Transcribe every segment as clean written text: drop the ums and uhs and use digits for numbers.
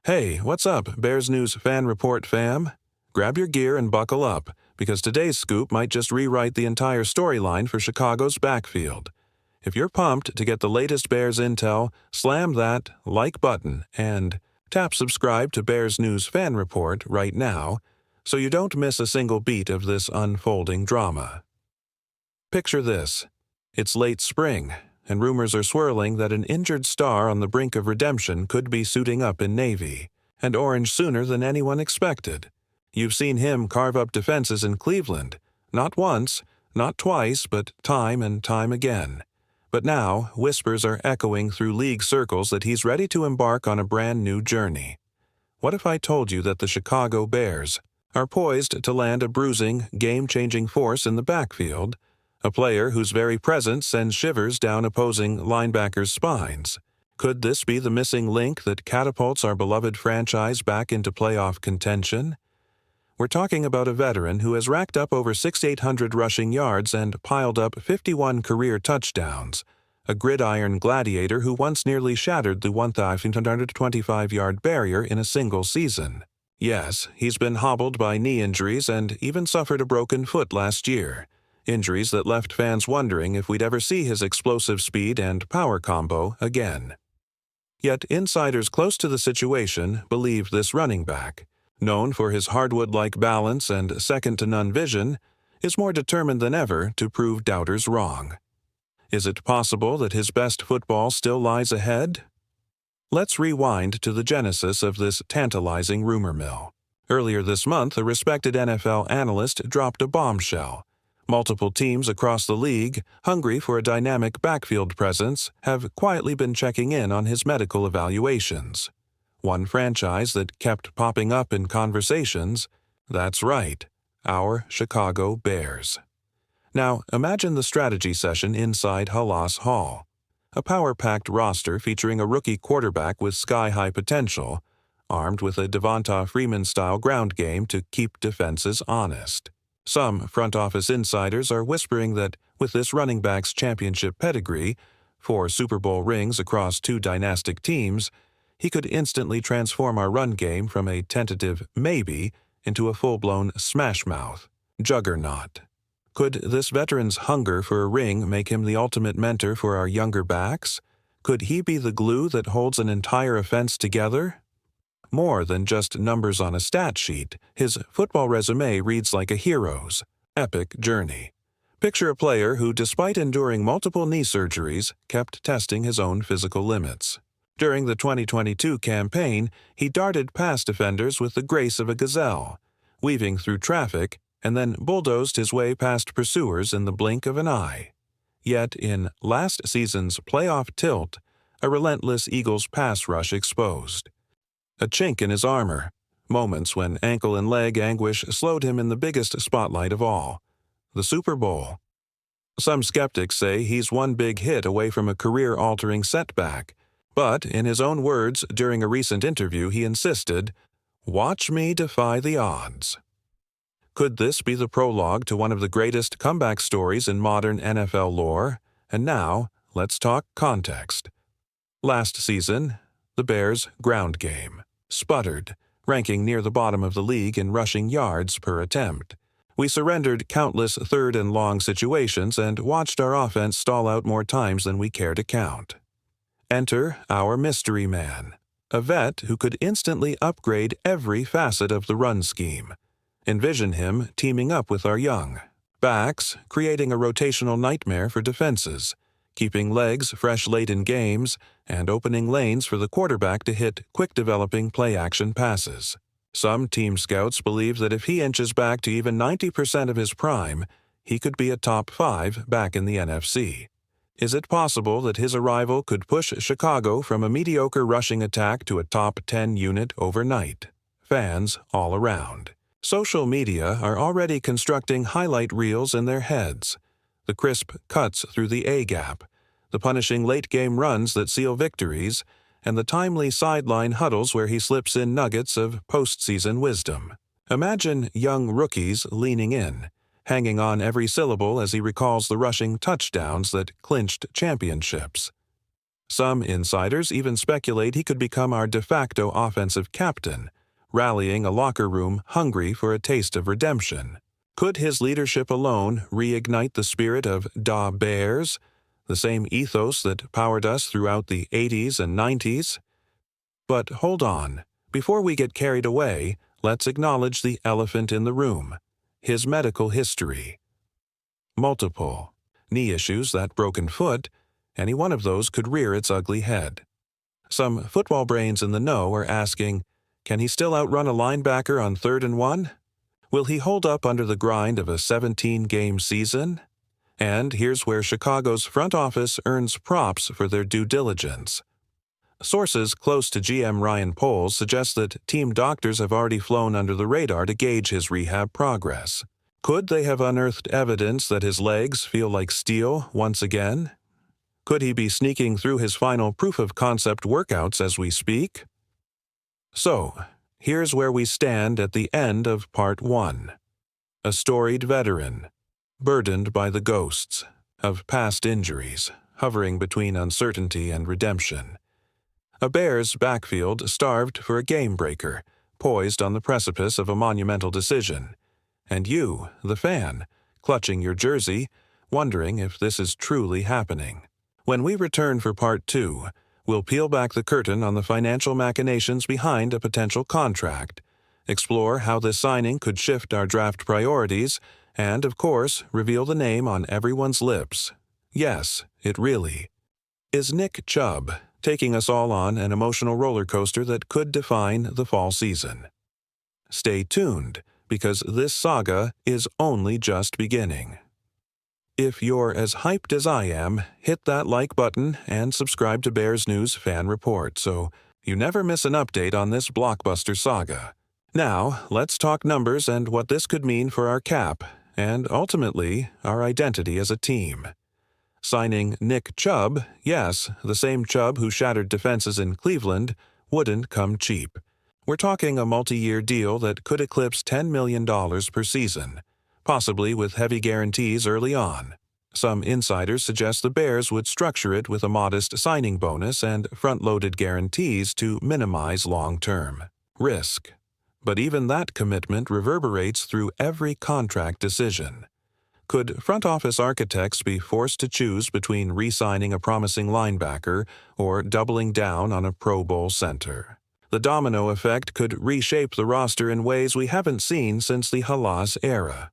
Hey, what's up, Bears News Fan Report fam? Grab your gear and buckle up, because today's scoop might just rewrite the entire storyline for Chicago's backfield. If you're pumped to get the latest Bears intel, slam that like button and tap subscribe to Bears News Fan Report right now so you don't miss a single beat of this unfolding drama. Picture this. It's late spring, and rumors are swirling that an injured star on the brink of redemption could be suiting up in Navy, and orange sooner than anyone expected. You've seen him carve up defenses in Cleveland, not once, not twice, but time and time again. But now, whispers are echoing through league circles that he's ready to embark on a brand new journey. What if I told you that the Chicago Bears are poised to land a bruising, game-changing force in the backfield, a player whose very presence sends shivers down opposing linebackers' spines? Could this be the missing link that catapults our beloved franchise back into playoff contention? We're talking about a veteran who has racked up over 6,800 rushing yards and piled up 51 career touchdowns, a gridiron gladiator who once nearly shattered the 1,525-yard barrier in a single season. Yes, he's been hobbled by knee injuries and even suffered a broken foot last year, injuries that left fans wondering if we'd ever see his explosive speed and power combo again. Yet insiders close to the situation believe this running back, known for his hardwood-like balance and second-to-none vision, is more determined than ever to prove doubters wrong. Is it possible that his best football still lies ahead? Let's rewind to the genesis of this tantalizing rumor mill. Earlier this month, a respected NFL analyst dropped a bombshell. Multiple teams across the league, hungry for a dynamic backfield presence, have quietly been checking in on his medical evaluations. One franchise that kept popping up in conversations, that's right, our Chicago Bears. Now, imagine the strategy session inside Halas Hall. A power-packed roster featuring a rookie quarterback with sky-high potential, armed with a Devonta Freeman-style ground game to keep defenses honest. Some front office insiders are whispering that with this running back's championship pedigree, 4 Super Bowl rings across 2 dynastic teams, he could instantly transform our run game from a tentative maybe into a full-blown smash-mouth juggernaut. Could this veteran's hunger for a ring make him the ultimate mentor for our younger backs? Could he be the glue that holds an entire offense together? More than just numbers on a stat sheet, his football resume reads like a hero's epic journey. Picture a player who, despite enduring multiple knee surgeries, kept testing his own physical limits. During the 2022 campaign, he darted past defenders with the grace of a gazelle, weaving through traffic, and then bulldozed his way past pursuers in the blink of an eye. Yet in last season's playoff tilt, a relentless Eagles pass rush exposed a chink in his armor, moments when ankle and leg anguish slowed him in the biggest spotlight of all, the Super Bowl. Some skeptics say he's one big hit away from a career-altering setback, but in his own words during a recent interview he insisted, "Watch me defy the odds." Could this be the prologue to one of the greatest comeback stories in modern NFL lore? And now, let's talk context. Last season, the Bears' ground game sputtered, ranking near the bottom of the league in rushing yards per attempt. We surrendered countless third and long situations and watched our offense stall out more times than we care to count. Enter our mystery man, a vet who could instantly upgrade every facet of the run scheme. Envision him teaming up with our young backs, creating a rotational nightmare for defenses, keeping legs fresh late in games, and opening lanes for the quarterback to hit quick-developing play-action passes. Some team scouts believe that if he inches back to even 90% of his prime, he could be a top 5 back in the NFC. Is it possible that his arrival could push Chicago from a mediocre rushing attack to a top 10 unit overnight? Fans all around. Social media are already constructing highlight reels in their heads. The crisp cuts through the A-gap, the punishing late-game runs that seal victories, and the timely sideline huddles where he slips in nuggets of postseason wisdom. Imagine young rookies leaning in, hanging on every syllable as he recalls the rushing touchdowns that clinched championships. Some insiders even speculate he could become our de facto offensive captain, rallying a locker room hungry for a taste of redemption. Could his leadership alone reignite the spirit of Da Bears, the same ethos that powered us throughout the 80s and 90s? But hold on. Before we get carried away, let's acknowledge the elephant in the room: his medical history. Multiple knee issues, that broken foot, any one of those could rear its ugly head. Some football brains in the know are asking, can he still outrun a linebacker on 3rd and 1? Will he hold up under the grind of a 17-game season? And here's where Chicago's front office earns props for their due diligence. Sources close to GM Ryan Poles suggest that team doctors have already flown under the radar to gauge his rehab progress. Could they have unearthed evidence that his legs feel like steel once again? Could he be sneaking through his final proof-of-concept workouts as we speak? So, here's where we stand at the end of Part 1. A storied veteran, burdened by the ghosts of past injuries, hovering between uncertainty and redemption. A Bears backfield starved for a game-breaker, poised on the precipice of a monumental decision. And you, the fan, clutching your jersey, wondering if this is truly happening. When we return for Part 2, we'll peel back the curtain on the financial machinations behind a potential contract, explore how this signing could shift our draft priorities, and, of course, reveal the name on everyone's lips. Yes, it really is Nick Chubb, taking us all on an emotional roller coaster that could define the fall season. Stay tuned, because this saga is only just beginning. If you're as hyped as I am, hit that like button and subscribe to Bears News Fan Report so you never miss an update on this blockbuster saga. Now, let's talk numbers and what this could mean for our cap, and ultimately, our identity as a team. Signing Nick Chubb, yes, the same Chubb who shattered defenses in Cleveland, wouldn't come cheap. We're talking a multi-year deal that could eclipse $10 million per season, possibly with heavy guarantees early on. Some insiders suggest the Bears would structure it with a modest signing bonus and front-loaded guarantees to minimize long-term risk. But even that commitment reverberates through every contract decision. Could front office architects be forced to choose between re-signing a promising linebacker or doubling down on a Pro Bowl center? The domino effect could reshape the roster in ways we haven't seen since the Halas era.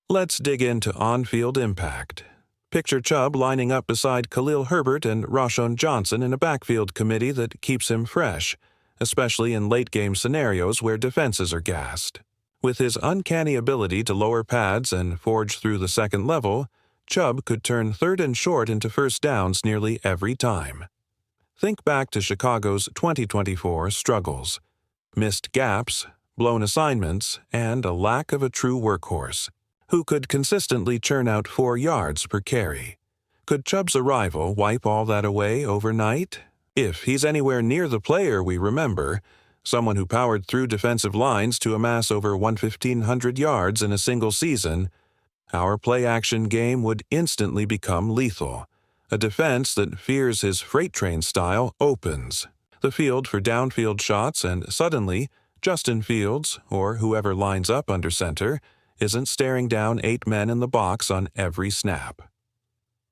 Let's dig into on-field impact. Picture Chubb lining up beside Khalil Herbert and Roschon Johnson in a backfield committee that keeps him fresh, especially in late-game scenarios where defenses are gassed. With his uncanny ability to lower pads and forge through the second level, Chubb could turn 3rd and short into first downs nearly every time. Think back to Chicago's 2024 struggles. Missed gaps, blown assignments, and a lack of a true workhorse who could consistently churn out 4 yards per carry. Could Chubb's arrival wipe all that away overnight? If he's anywhere near the player we remember, someone who powered through defensive lines to amass over 1,500 yards in a single season, our play-action game would instantly become lethal. A defense that fears his freight train style opens the field for downfield shots, and suddenly, Justin Fields, or whoever lines up under center, isn't staring down 8 men in the box on every snap.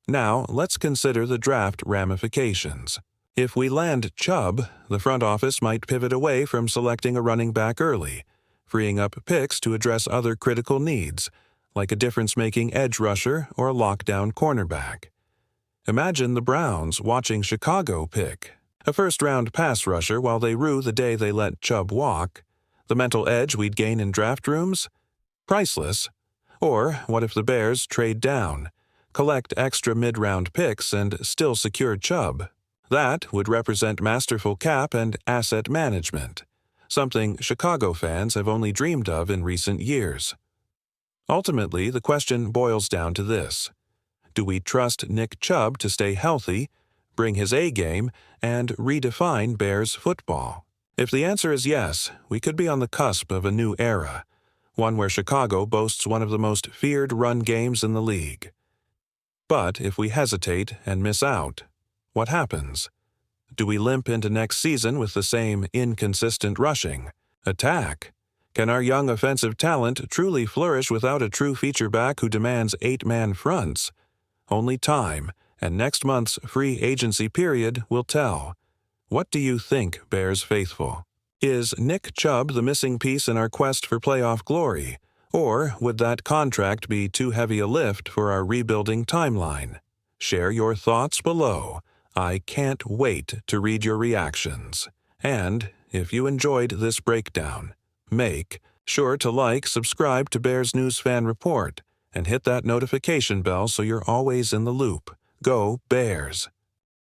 Now, let's consider the draft ramifications. If we land Chubb, the front office might pivot away from selecting a running back early, freeing up picks to address other critical needs, like a difference-making edge rusher or a lockdown cornerback. Imagine the Browns watching Chicago pick a first-round pass rusher while they rue the day they let Chubb walk. The mental edge we'd gain in draft rooms? Priceless. Or what if the Bears trade down, collect extra mid-round picks, and still secure Chubb? That would represent masterful cap and asset management, something Chicago fans have only dreamed of in recent years. Ultimately, the question boils down to this: do we trust Nick Chubb to stay healthy, bring his A-game, and redefine Bears football? If the answer is yes, we could be on the cusp of a new era, one where Chicago boasts one of the most feared run games in the league. But if we hesitate and miss out, What happens? Do we limp into next season with the same inconsistent rushing? Attack! Can our young offensive talent truly flourish without a true feature back who demands 8-man fronts? Only time and next month's free agency period will tell. What do you think, Bears faithful? Is Nick Chubb the missing piece in our quest for playoff glory? Or would that contract be too heavy a lift for our rebuilding timeline? Share your thoughts below. I can't wait to read your reactions. And if you enjoyed this breakdown, make sure to like, subscribe to Bears News Fan Report, and hit that notification bell so you're always in the loop. Go Bears!